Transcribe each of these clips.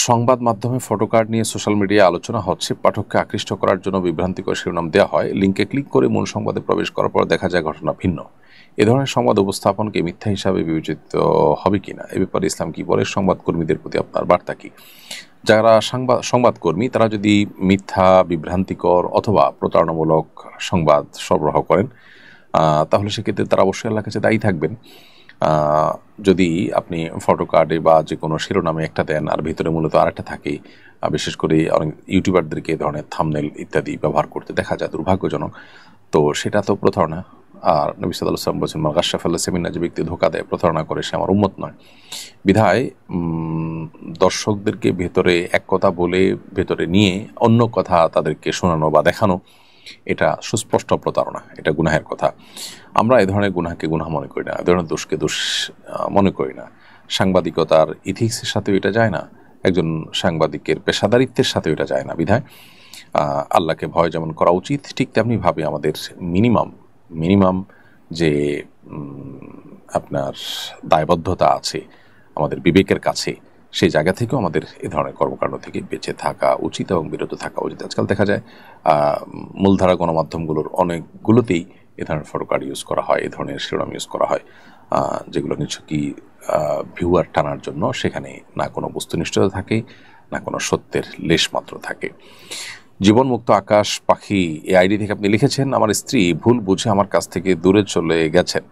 সংবাদ মাধ্যমে ফটোকার্ড নিয়ে সোশ্যাল মিডিয়ায় আলোচনা হচ্ছে। পাঠককে আকৃষ্ট করার জন্য বিভ্রান্তিকর শিরোনাম দেওয়া হয়। লিঙ্কে ক্লিক করে মূল সংবাদে প্রবেশ করার পর দেখা যায় ঘটনা ভিন্ন। এ ধরনের সংবাদ উপস্থাপনকে মিথ্যা হিসাবে বিবেচিত হবে কিনা, এ ব্যাপারে ইসলাম কি বলে? সংবাদকর্মীদের প্রতি আপনার বার্তা কি? যারা সংবাদকর্মী তারা যদি মিথ্যা, বিভ্রান্তিকর অথবা প্রতারণামূলক সংবাদ সরবরাহ করেন, তাহলে সেক্ষেত্রে তারা অবশ্যই আল্লাহর কাছে দায়ী থাকবেন। যদি আপনি ফটোকার্ডে বা যে কোনো শিরোনামে একটা দেন আর ভিতরে মূলত আরেকটা থাকে, বিশেষ করে অনেক ইউটিউবারদেরকে এ ধরনের থাম্বনেল ইত্যাদি ব্যবহার করতে দেখা যায়, দুর্ভাগ্যজনক। তো সেটা তো প্রতারণা। আর নবী সাল্লাল্লাহু আলাইহি ওয়াসাল্লাম বলেছেন, গাশশা ফাল্লাসিমিনা, যে ব্যক্তি ধোঁকা দেয়, প্রতারণা করে, সে আমার উম্মত নয়। বিধায় দর্শকদেরকে ভেতরে এক কথা বলে ভেতরে নিয়ে অন্য কথা তাদেরকে শোনানো বা দেখানো, এটা সুস্পষ্ট প্রতারণা, এটা গুনাহের কথা। আমরা এ ধরনের গুনাহকে গুনাহ মনে করি না, এ ধরনের দোষকে দোষ মনে করি না। সাংবাদিকতার ইথিক্সের সাথেও এটা যায় না, একজন সাংবাদিকের পেশাদারিত্বের সাথেও এটা যায় না। বিধায় আল্লাহকে ভয় যেমন করা উচিত, ঠিক তেমনিভাবে আমাদের মিনিমাম যে আপনার দায়বদ্ধতা আছে আমাদের বিবেকের কাছে, সেই জায়গা থেকেও আমাদের এ ধরনের কর্মকাণ্ড থেকে বেঁচে থাকা উচিত এবং বিরত থাকা উচিত। আজকাল দেখা যায় মূলধারা গণমাধ্যমগুলোর অনেকগুলোতেই এ ধরনের ফটোকার্ড ইউজ করা হয়, এ ধরনের শিরোনাম ইউজ করা হয়, যেগুলো নিছকই ভিউয়ার টানার জন্য। সেখানে না কোনো বস্তুনিষ্ঠতা থাকে, না কোনো সত্যের লেশমাত্র থাকে। জীবনমুক্ত আকাশ পাখি এই আইডি থেকে আপনি লিখেছেন, আমার স্ত্রী ভুল বুঝে আমার কাছ থেকে দূরে চলে গেছেন,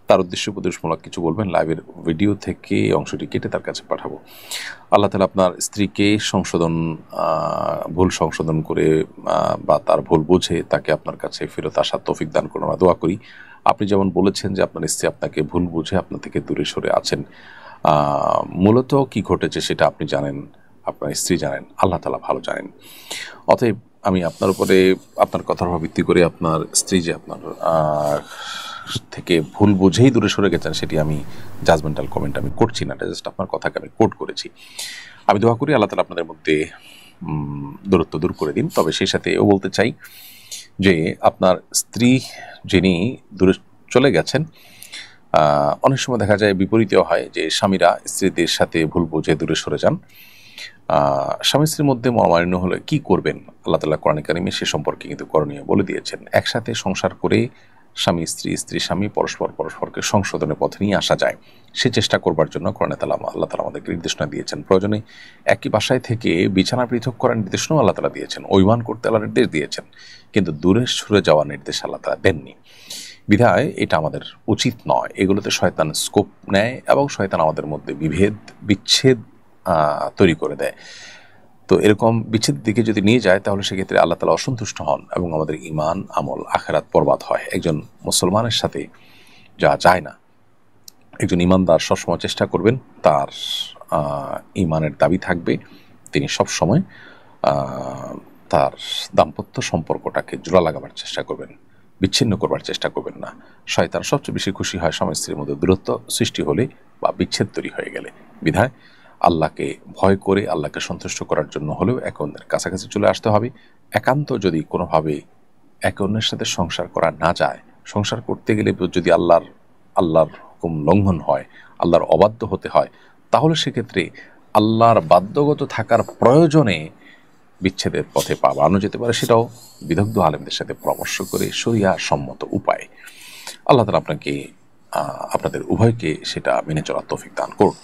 তার উদ্দেশ্যে উপদেশমূলক কিছু বলবেন। লাইভের ভিডিও থেকে এই অংশটি কেটে তার কাছে পাঠাবো। আল্লাহ তাআলা আপনার স্ত্রীকে ভুল সংশোধন করে বা তার ভুল বুঝে তাকে আপনার কাছে ফেরত আসার তৌফিক দান করুন, আমরা দোয়া করি। আপনি যেমন বলেছেন যে আপনার স্ত্রী আপনাকে ভুল বুঝে আপনার থেকে দূরে সরে আছেন, মূলত কি ঘটেছে সেটা আপনি জানেন, আপনার স্ত্রী জানেন, আল্লাহ তাআলা ভালো জানেন। অতএব আমি আপনার উপরে, আপনার কথার উপর ভিত্তি করে আপনার স্ত্রী যে আপনার থেকে ভুল বুঝেই দূরে সরে গেছেন, সেটি আমি জাজমেন্টাল কমেন্ট আমি করছি না, জাস্ট আপনার কথাকে আমি কোট করেছি। আমি দোয়া করি আল্লাহ তাআলা আপনাদের মধ্যে দূরত্ব দূর করে দিন। তবে সেই সাথে এও বলতে চাই যে আপনার স্ত্রী যিনি দূরে চলে গেছেন, অনেক সময় দেখা যায় বিপরীতেও হয় যে স্বামীরা স্ত্রীদের সাথে ভুল বুঝে দূরে সরে যান। স্বামী স্ত্রীর মধ্যে মনোমালিন্য হলে কি করবেন? আল্লাহ তাআলা কোরআনে কারিমে সে সম্পর্কে কিন্তু করণীয় বলে দিয়েছেন। একসাথে সংসার করে স্বামী স্ত্রী, স্ত্রী স্বামী পরস্পরকে সংশোধনের পথে নিয়ে আসা যায়, সে চেষ্টা করবার জন্য কোরআনে আল্লাহ তাআলা আমাদেরকে নির্দেশনা দিয়েছেন। প্রয়োজনে একই বাসায় থেকে বিছানা পৃথক করার নির্দেশনাও আল্লাহ তাআলা দিয়েছেন, অভিমান করতে আল্লাহ নির্দেশ দিয়েছেন, কিন্তু দূরে সরে যাওয়ার নির্দেশ আল্লাহ তাআলা দেননি। বিধায় এটা আমাদের উচিত নয়। এগুলোতে শয়তান স্কোপ নেয় এবং শয়তান আমাদের মধ্যে বিচ্ছেদ তৈরি করে দেয়। তো এরকম বিচ্ছেদ দিকে যদি নিয়ে যায়, তাহলে সেক্ষেত্রে আল্লাহ তাআলা অসন্তুষ্ট হন এবং আমাদের ঈমান, আমল, আখিরাত বরবাদ হয়। একজন মুসলমানের সাথে যা যায় না, একজন ঈমানদার সবসময় চেষ্টা করবেন তার ঈমানের দাবি থাকবে, তিনি সবসময় তার দাম্পত্য সম্পর্কটাকে জোড়া লাগাবার চেষ্টা করবেন, বিচ্ছিন্ন করবার চেষ্টা করবেন না। শয়তান সবচেয়ে বেশি খুশি হয় স্বামী স্ত্রীর মধ্যে দূরত্ব সৃষ্টি হলে বা বিচ্ছেদ তৈরি হয়ে গেলে। বিধায় আল্লাহকে ভয় করে আল্লাহকে সন্তুষ্ট করার জন্য হলেও একে অন্যের কাছাকাছি চলে আসতে হবে। একান্ত যদি কোনোভাবে একে অন্যের সাথে সংসার করা না যায়, সংসার করতে গেলে যদি আল্লাহর হুকুম লঙ্ঘন হয়, আল্লাহর অবাধ্য হতে হয়, তাহলে সেক্ষেত্রে আল্লাহর বাধ্যগত থাকার প্রয়োজনে বিচ্ছেদের পথে পা বাড়ানো যেতে পারে, সেটাও বিদগ্ধ আলেমদের সাথে পরামর্শ করে শরিয়া সম্মত উপায়। আল্লাহ তাআলা আপনাদের উভয়কে সেটা মেনে চলার তৌফিক দান করুন।